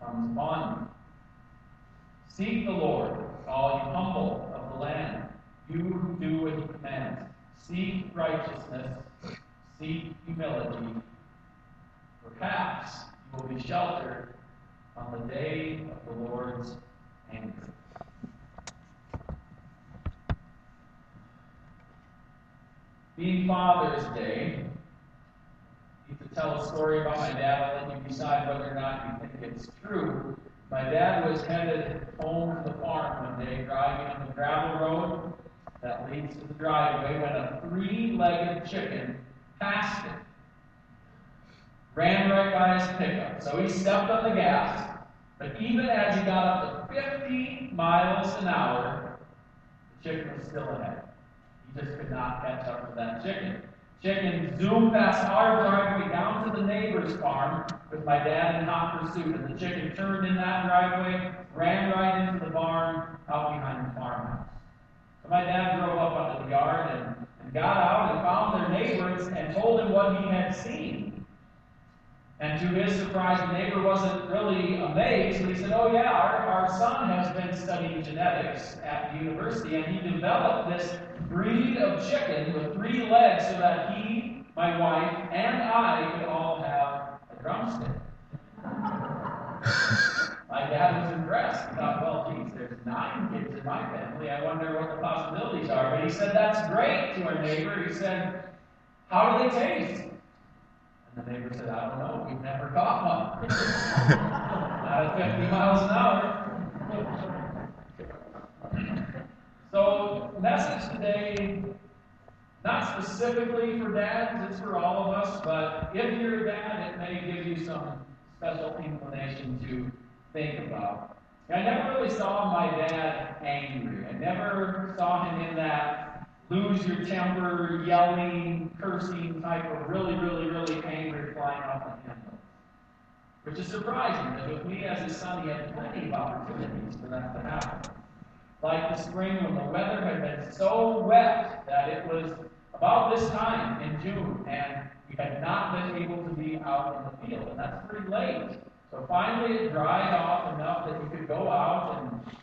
comes upon you. Seek the Lord, all you humble of the land, you who do what he commands. Seek righteousness, seek humility. Perhaps you will be sheltered on the day of the Lord's anger. Being Father's Day, I need to tell a story about my dad. I'll let you decide whether or not you think it's true. My dad was headed home to the farm one day, driving on the gravel road that leads to the driveway, when a three-legged chicken passed him. Ran right by his pickup. So he stepped on the gas, but even as he got up to 50 miles an hour, the chicken was still ahead. He just could not catch up to that chicken. Chicken zoomed past our driveway down to the neighbor's farm with my dad in hot pursuit, and the chicken turned in that driveway, ran right into the barn out behind the farmhouse. So my dad drove up onto the yard and got out and found their neighbors and told him what he had seen. And to his surprise, the neighbor wasn't really amazed, but he said, "Oh yeah, our son has been studying genetics at the university, and he developed this breed of chicken with 3 legs so that he, my wife, and I could all have a drumstick." My dad was impressed. He thought, well, geez, there's 9 kids in my family. I wonder what the possibilities are. But he said, "That's great," to our neighbor. He said, "How do they taste?" And the neighbor said, "I don't know. We've never caught one." Not at 50 miles an hour. So, the message today, not specifically for dads, it's for all of us, but if you're a dad, it may give you some special inclination to think about. I never really saw my dad angry. I never saw him in that lose your temper, yelling, cursing type of really, really, really angry flying off the handle. Which is surprising, because with me as his son, he had plenty of opportunities for that to happen. Like the spring when the weather had been so wet that it was about this time in June, and we had not been able to be out in the field, and that's pretty late. So finally it dried off enough that you could go out, and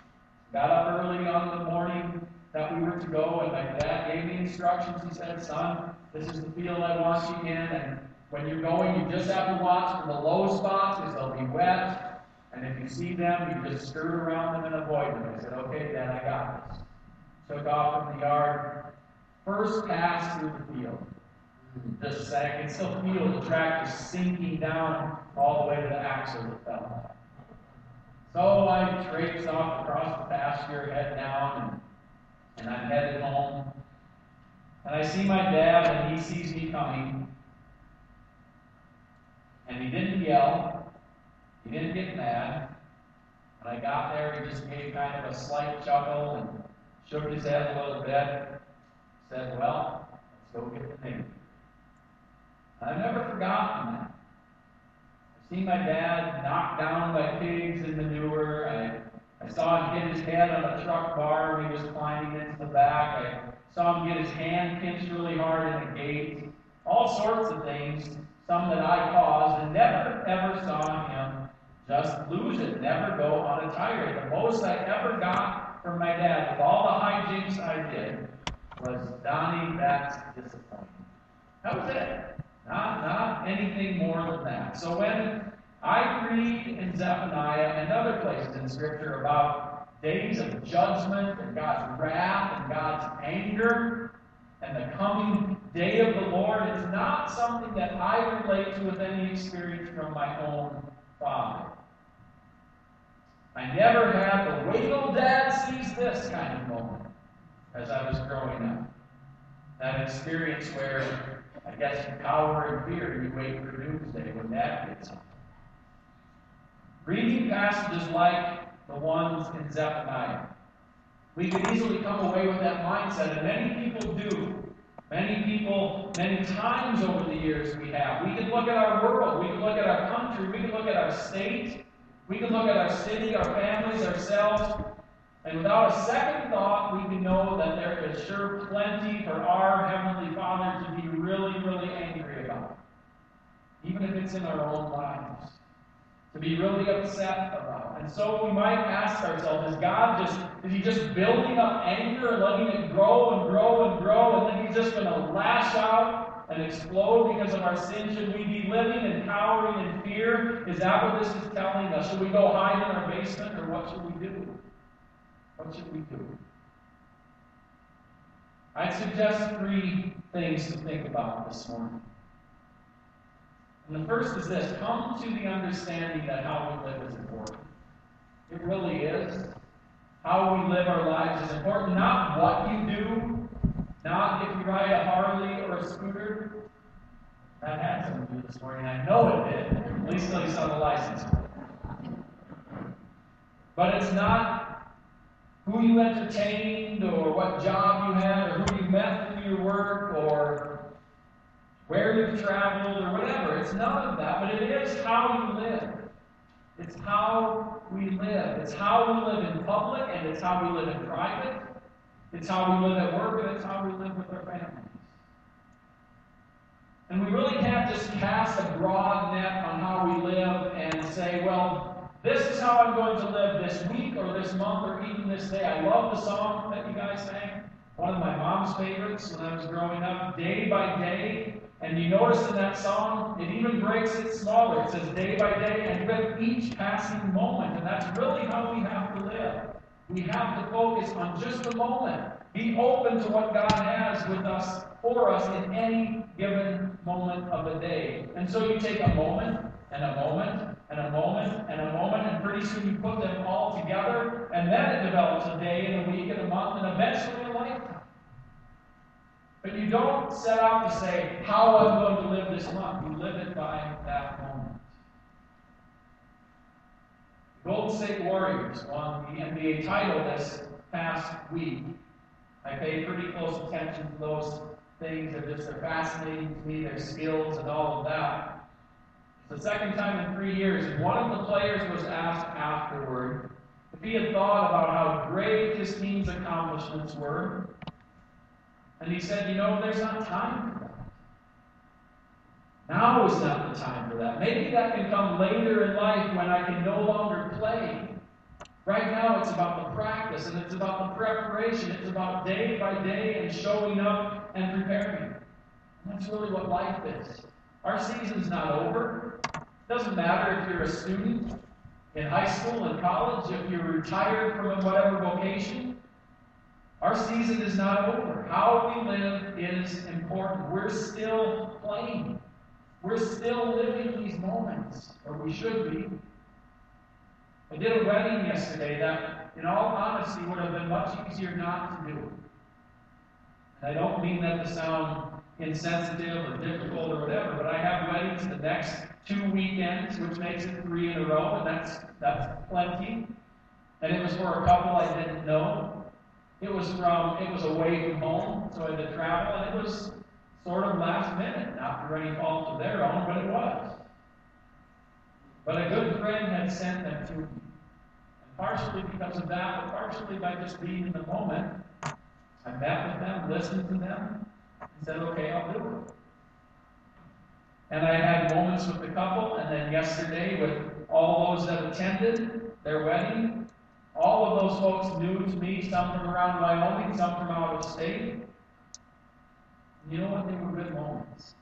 got up early on the morning that we were to go, and my dad gave me instructions. He said, "Son, this is the field I want you in, and when you're going, you just have to watch for the low spots because they'll be wet. And if you see them, you just skirt around them and avoid them." I said, "Okay, Dad, I got this." Took off from the yard. First pass through the field. Just a second, I can still feel the tractor sinking down all the way to the axle that fell. So I traipsed off across the pasture, head down, and I'm headed home. And I see my dad, and he sees me coming. And he didn't yell. He didn't get mad. When I got there, he just gave kind of a slight chuckle and shook his head a little bit. Said, "Well, let's go get the neighbor." I've never forgotten that. I've seen my dad knocked down by pigs in manure. I saw him hit his head on a truck bar when he was climbing into the back. I saw him get his hand pinched really hard in a gate. All sorts of things, some that I caused, and never ever saw him just lose it, never go on a tirade. The most I ever got from my dad, with all the hijinks I did, was, "Donnie, that's disappointing." That was it. Not anything more than that. So when I read in Zephaniah and other places in Scripture about days of judgment and God's wrath and God's anger and the coming day of the Lord, it's not something that I relate to with any experience from my own father. I never had the "wait till Dad sees this" kind of moment as I was growing up. That experience where, I guess, you cower in fear and you wait for doomsday when Dad gets home. Reading passages like the ones in Zephaniah, we could easily come away with that mindset, and many people do. Many people, many times over the years we have. We could look at our world, we could look at our country, we could look at our state, we could look at our city, our families, ourselves, and without a second thought, we can know that there is sure plenty for our Heavenly Father to be really, really angry about, even if it's in our own lives. to be really upset about. And so we might ask ourselves, is he just building up anger and letting it grow and grow and grow, and then he's just going to lash out and explode because of our sin? Should we be living and cowering in fear? Is that what this is telling us? Should we go hide in our basement, or what should we do? What should we do? I'd suggest 3 things to think about this morning. And the first is this: come to the understanding that how we live is important. It really is. How we live our lives is important. Not what you do, not if you ride a Harley or a scooter. That had something to do this morning. I know it did. At least on the license plate. But it's not who you entertained, or what job you had, or who you met through your work, or where you've traveled, or whatever. It's none of that, but it is how you live. It's how we live. It's how we live in public, and it's how we live in private. It's how we live at work, and it's how we live with our families. And we really can't just cast a broad net on how we live and say, well, this is how I'm going to live this week, or this month, or even this day. I love the song that you guys sang. One of my mom's favorites when I was growing up, Day by Day. And you notice in that song, it even breaks it smaller. It says day by day, and with each passing moment. And that's really how we have to live. We have to focus on just the moment. Be open to what God has with us, for us, in any given moment of the day. And so you take a moment, and a moment, and a moment, and a moment, and pretty soon you put them all together, and then it develops a day, and a week, and a month, and eventually a lifetime. But you don't set out to say, how I'm going to live this month. You live it by that moment. The Golden State Warriors won the NBA title this past week. I pay pretty close attention to those things. They're fascinating to me, their skills and all of that. It's the second time in 3 years, and one of the players was asked afterward if he had thought about how great his team's accomplishments were. And he said, there's not time for that. Now is not the time for that. Maybe that can come later in life when I can no longer play. Right now it's about the practice, and it's about the preparation. It's about day by day and showing up and preparing. And that's really what life is. Our season's not over. It doesn't matter if you're a student in high school and college, if you're retired from whatever vocation. Our season is not over. How we live is important. We're still playing. We're still living these moments, or we should be. I did a wedding yesterday that, in all honesty, would have been much easier not to do. And I don't mean that to sound insensitive or difficult or whatever, but I have weddings the next 2 weekends, which makes it 3 in a row, and that's plenty. And it was for a couple I didn't know. It was away from home, so I had to travel, and it was sort of last minute, not through any fault of their own, but it was. But a good friend had sent them to me. And partially because of that, but partially by just being in the moment, I met with them, listened to them, and said, okay, I'll do it. And I had moments with the couple, and then yesterday with all those that attended their wedding. All of those folks new to me, some from around Wyoming, some from out of state. And you know what? They were good moments.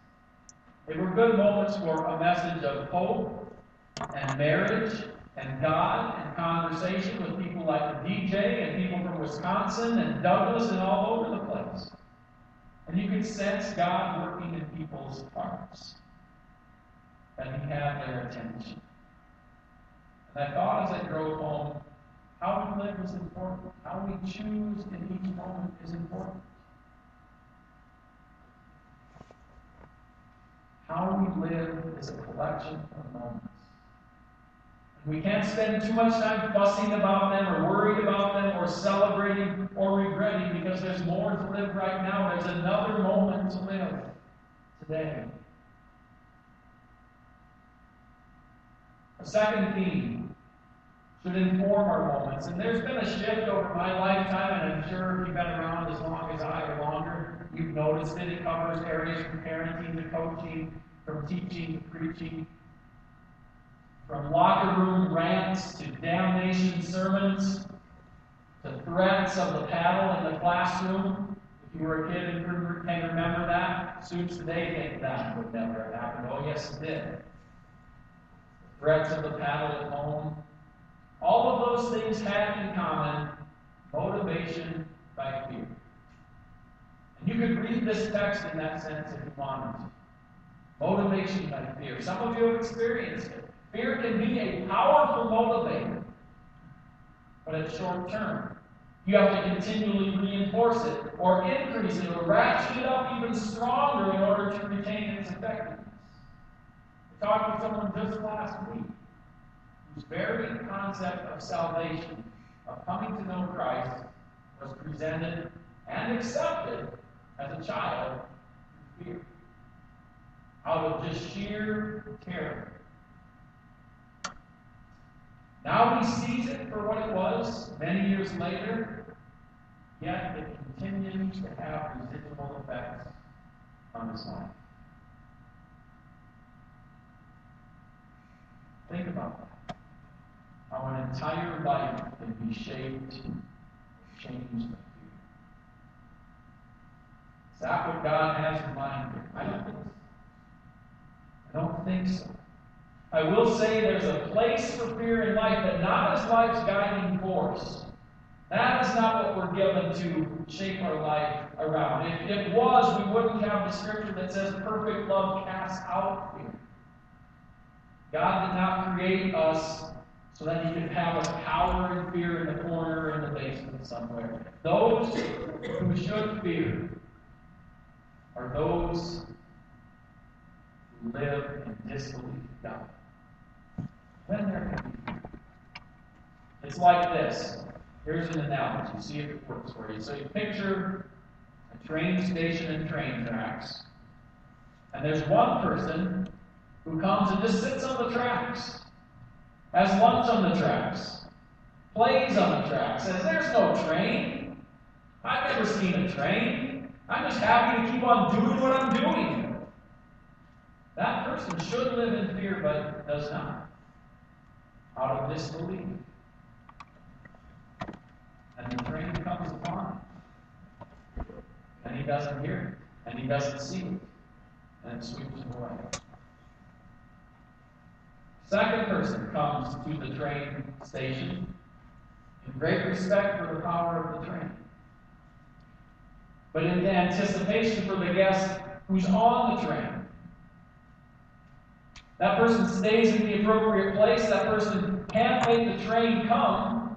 They were good moments for a message of hope and marriage and God and conversation with people like the DJ and people from Wisconsin and Douglas and all over the place. And you could sense God working in people's hearts. That He had their attention. And I thought as I drove home, how we live is important. How we choose in each moment is important. How we live is a collection of moments. We can't spend too much time fussing about them or worried about them or celebrating or regretting, because there's more to live right now. There's another moment to live today. A second theme should inform our moments. And there's been a shift over my lifetime, and I'm sure if you've been around as long as I or longer, you've noticed it. It covers areas from parenting to coaching, from teaching to preaching. From locker room rants to damnation sermons to threats of the paddle in the classroom. If you were a kid and can remember that, students today think that would never have happened. Oh, yes, it did. Threats of the paddle at home. All of those things had in common motivation by fear. And you could read this text in that sense if you wanted to. Motivation by fear. Some of you have experienced it. Fear can be a powerful motivator, but it's short term. You have to continually reinforce it, or increase it, or ratchet it up even stronger in order to retain its effectiveness. I talked with someone just last week whose very concept of salvation, of coming to know Christ, was presented and accepted as a child through fear, out of just sheer terror. Now he sees it for what it was many years later, yet it continues to have residual effects on his life. Think about that. How an entire life can be shaped, changed by fear. Is that what God has in mind here? I don't think so. I will say there's a place for fear in life, but not as life's guiding force. That is not what we're given to shape our life around. If it was, we wouldn't have the scripture that says perfect love casts out fear. God did not create us so that he could have us cower in fear in the corner in the basement somewhere. Those who should fear are those who live in disbelief of God. When there can be fear. It's like this. Here's an analogy. See if it works for you. So you picture a train station and train tracks. And there's one person who comes and just sits on the tracks, has lunch on the tracks, plays on the tracks, says, "There's no train. I've never seen a train. I'm just happy to keep on doing what I'm doing." That person should live in fear, but does not. Out of disbelief. And the train comes upon him. And he doesn't hear it. And he doesn't see it. And it sweeps him away. Second person comes to the train station in great respect for the power of the train, but in anticipation for the guest who's on the train. That person stays in the appropriate place. That person can't make the train come,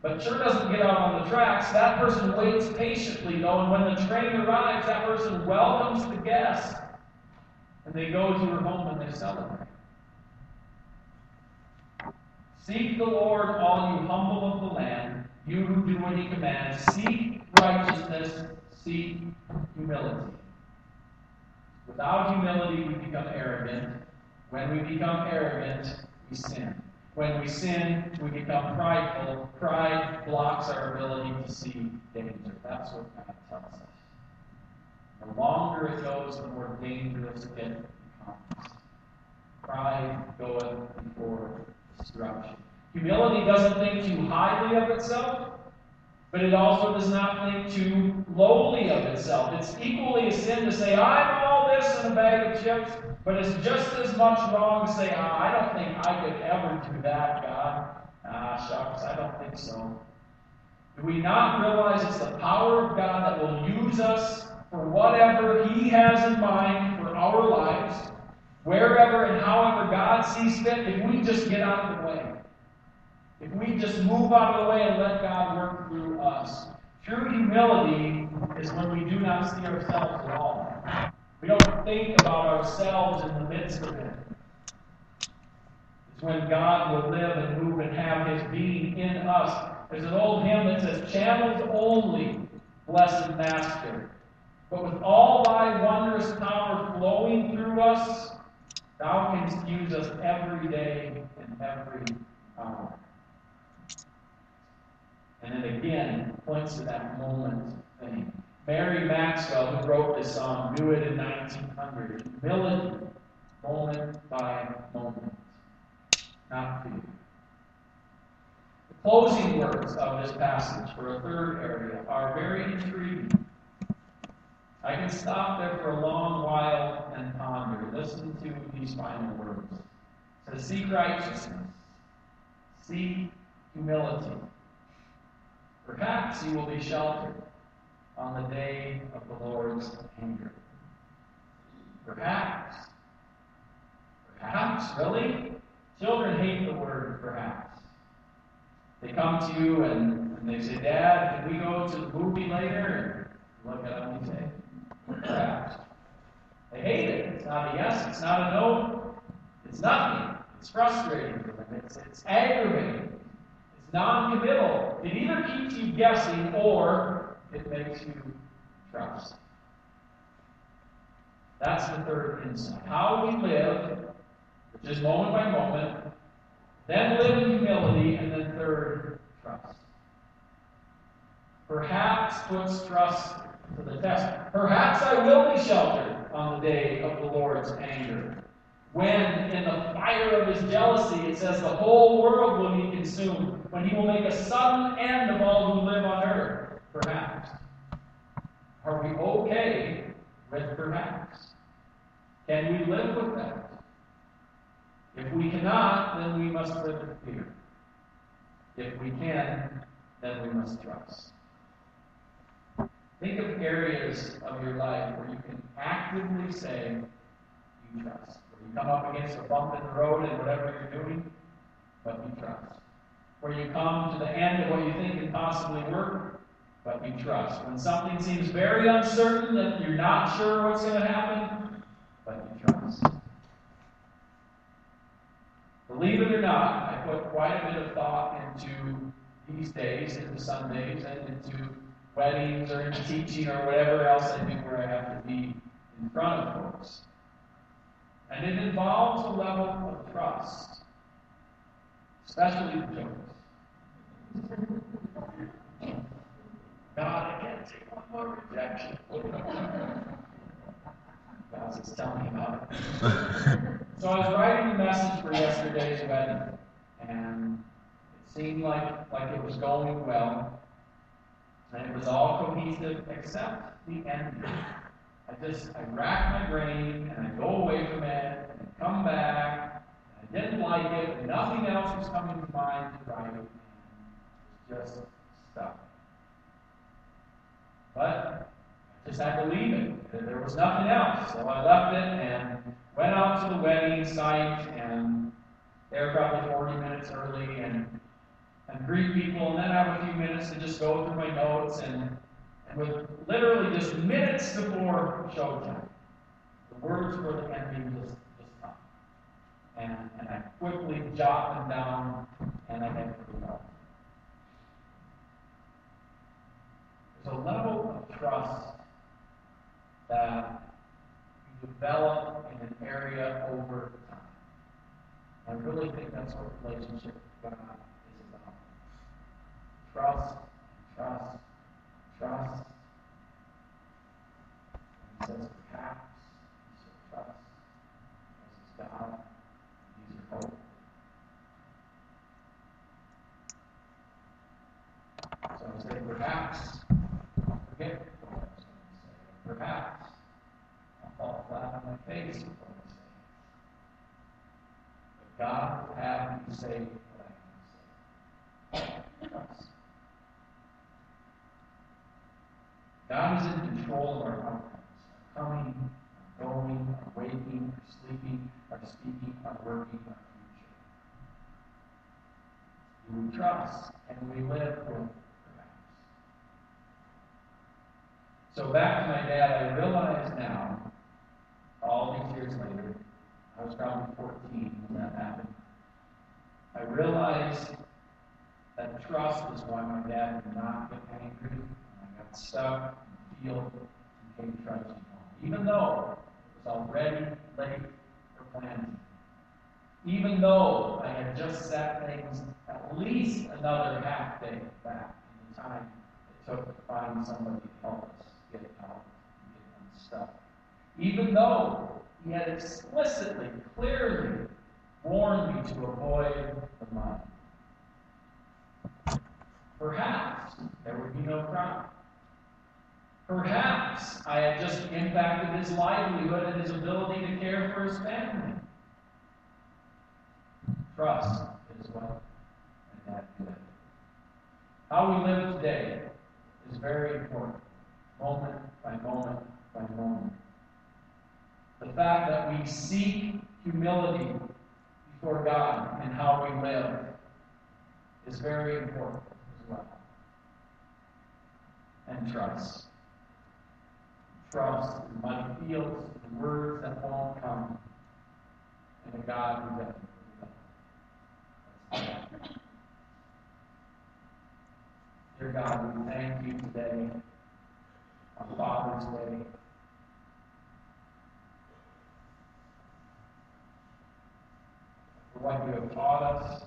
but sure doesn't get out on the tracks. That person waits patiently, though, and when the train arrives, that person welcomes the guest, and they go to her home and they celebrate. Seek the Lord, all you humble of the land, you who do what he commands. Seek righteousness, seek humility. Without humility, we become arrogant. When we become arrogant, we sin. When we sin, we become prideful. Pride blocks our ability to see danger. That's what God tells us. The longer it goes, the more dangerous it becomes. Pride goeth before destruction. Humility doesn't think too highly of itself, but it also does not think too lowly of itself. It's equally a sin to say, "I'm all this in a bag of chips," but it's just as much wrong to say, "I don't think I could ever do that, God. Shucks, I don't think so." Do we not realize it's the power of God that will use us for whatever he has in mind for our lives, wherever and however God sees fit, if we just get out of the way? If we just move out of the way and let God work through us. True humility is when we do not see ourselves at all. We don't think about ourselves in the midst of it. It's when God will live and move and have his being in us. There's an old hymn that says, "Channels only, blessed Master, but with all thy wondrous power flowing through us, thou canst use us every day and every hour." And it again points to that moment thing. Mary Maxwell, who wrote this song, knew it in 1900. Humility, moment by moment. not fear. The closing words of this passage for a third area are very intriguing. I can stop there for a long while and ponder. Listen to these final words. It says, seek righteousness. Seek humility. Perhaps you will be sheltered on the day of the Lord's anger. Perhaps. Perhaps, really? Children hate the word perhaps. They come to you and they say, Dad, can we go to the movie later? And look at them and say, perhaps. They hate it. It's not a yes, it's not a no. It's nothing. It's frustrating for them. It's aggravating. It's non-committal. It either keeps you guessing or it makes you trust. That's the third insight. How we live, which is moment by moment, then live in humility, and then third, trust. Perhaps puts trust to the test. Perhaps I will be sheltered on the day of the Lord's anger. When, in the fire of his jealousy, it says the whole world will be consumed. When he will make a sudden end of all who live on earth. Perhaps. Are we okay with perhaps? Can we live with that? If we cannot, then we must live in fear. If we can, then we must trust. Think of areas of your life where you can actively say you trust. Where you come up against a bump in the road in whatever you're doing, but you trust. Where you come to the end of what you think can possibly work, but you trust. When something seems very uncertain, that you're not sure what's going to happen, but you trust. Believe it or not, I put quite a bit of thought into these days, into Sundays, and into weddings or into teaching or whatever else I do where I have to be in front of folks. And it involves a level of trust, especially the jokes. God, I can't take one more rejection. God's just telling me about it. So I was writing the message for yesterday's wedding, and it seemed like it was going well, and it was all cohesive except the ending. I racked my brain, and I go away from it, and I come back, and I didn't like it, and nothing else was coming to mind to write, and it was just stuck. But I just had to leave it. There was nothing else. So I left it and went out to the wedding site, and there probably 40 minutes early, and greet people, and then have a few minutes to just go through my notes, and with literally just minutes before showtime, the words for the ending just come. And I quickly jot them down, and I had to go. There's a level of trust that you develop in an area over time. I really think that's what relationship with God is about. Trust, trust, trust. And he says, perhaps you should trust. This is God. These are hope. So I say, perhaps, I'll forget what I was going to say. Perhaps I'll fall flat on my face with what I say. But God will have me say what I can say. Trust. God is in control of our outcomes, our coming, our going, our waking, our sleeping, our speaking, our working, our future. Do we trust and we live with perhaps? So back to my dad, I realize now, all these years later, I was probably 14 when that happened. I realized that trust is why my dad did not get angry. I got stuck in the field and came trudging home. Even though it was already late for planting. Even though I had just set things at least another half day back in the time it took to find somebody to help us get out and get unstuck. Even though he had explicitly, clearly warn me to avoid the mud. Perhaps there would be no crime. Perhaps I had just impacted his livelihood and his ability to care for his family. Trust is what and that good. How we live today is very important, moment by moment by moment. The fact that we seek humility before God in how we live is very important as well. And trust. Trust in muddy fields, in words that won't come, and a God who doesn't. Dear God, we thank you today on Father's Day. For what you have taught us,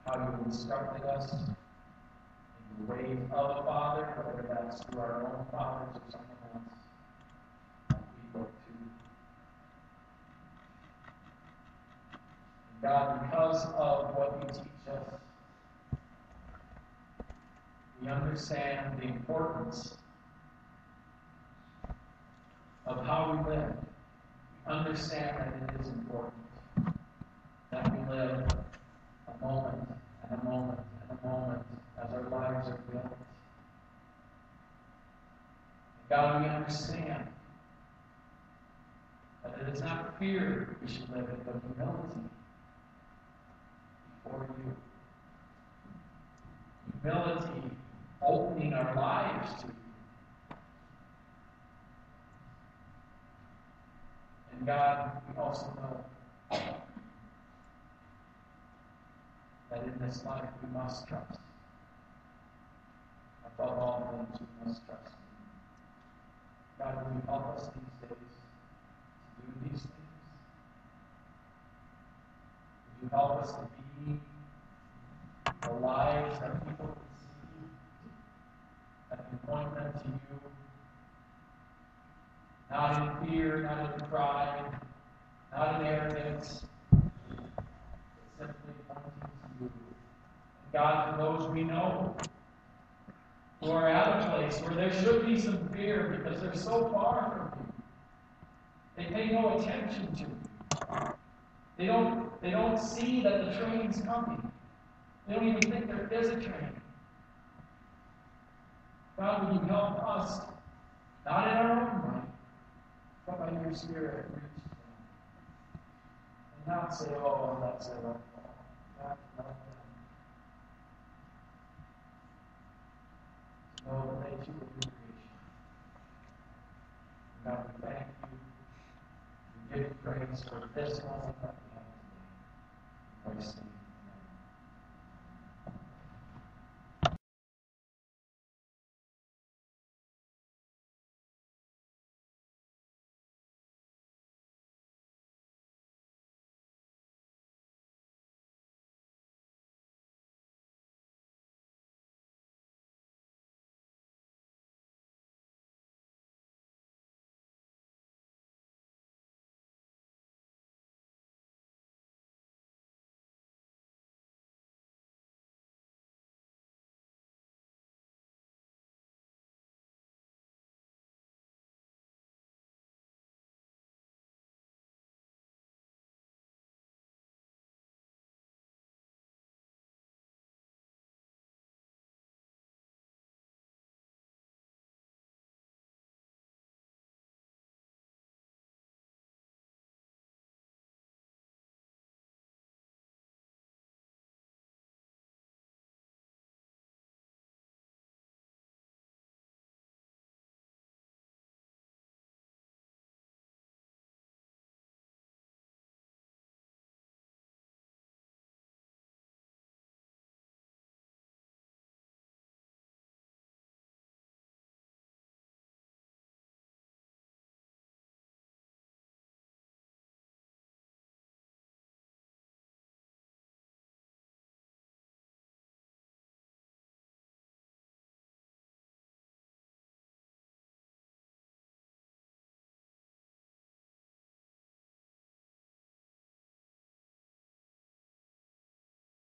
how you have instructed us in the ways of a father, whether that's through our own fathers or someone else that we look to. And God, because of what you teach us, we understand the importance of how we live. We understand that it is important that we live a moment and a moment and a moment as our lives are built. And God, we understand that it is not fear we should live in, but humility before you. Humility, opening our lives to you. And God, we also know that in this life we must trust. Above all things, we must trust you. God, will you help us these days to do these things? Would you help us to be the lives that people can see, that can point them to you? Not in fear, not in pride, not in arrogance, but simply pointing to you. And God, for those we know who are at a place where there should be some fear because they're so far from you, they pay no attention to you. They don't see that the train's coming. They don't even think there is a train. God, will you help us, not in our own might, but by your Spirit, reach them. And not say, oh, that's it. God, help them. To know that they too will be creation. God, we thank you. We give you praise for this moment.